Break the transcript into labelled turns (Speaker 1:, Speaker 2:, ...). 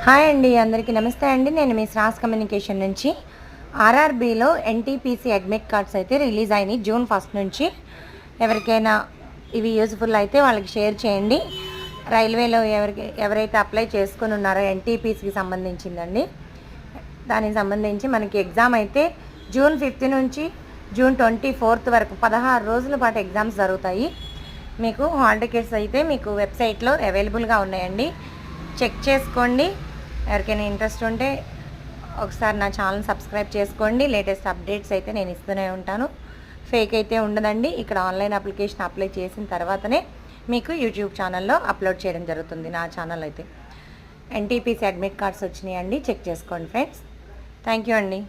Speaker 1: Hi అండి, అందరికీ నమస్తే అండి. నేను మీ శ్రాస్ కమ్యూనికేషన్ నుంచి. ఆర్ఆర్బీలో ఎన్టీపీసీ అడ్మిట్ కార్డ్స్ అయితే రిలీజ్ అయినాయి జూన్ 1 నుంచి. ఎవరికైనా ఇవి యూజ్ఫుల్ అయితే వాళ్ళకి షేర్ చేయండి. రైల్వేలో ఎవరైతే అప్లై చేసుకుని ఉన్నారో ఎన్టీపీసీకి సంబంధించిందండి, దానికి సంబంధించి మనకి ఎగ్జామ్ అయితే జూన్ 5 నుంచి జూన్ 24 వరకు 16 రోజుల పాటు ఎగ్జామ్స్ జరుగుతాయి. మీకు హాల్ టికెట్స్ అయితే మీకు వెబ్సైట్లో అవైలబుల్గా ఉన్నాయండి, చెక్ చేసుకోండి. ఎవరికైనా ఇంట్రెస్ట్ ఉంటే ఒకసారి నా ఛానల్ సబ్స్క్రైబ్ చేసుకోండి. లేటెస్ట్ అప్డేట్స్ అయితే నేను ఇస్తూనే ఉంటాను. ఫేక్ అయితే ఉండదండి. ఇక్కడ ఆన్లైన్ అప్లికేషన్ అప్లై చేసిన తర్వాతనే మీకు యూట్యూబ్ ఛానల్లో అప్లోడ్ చేయడం జరుగుతుంది. నా ఛానల్ అయితే ఎన్టీపీసీ అడ్మిట్ కార్డ్స్ వచ్చినాయండి, చెక్ చేసుకోండి ఫ్రెండ్స్. థ్యాంక్ యూ అండి.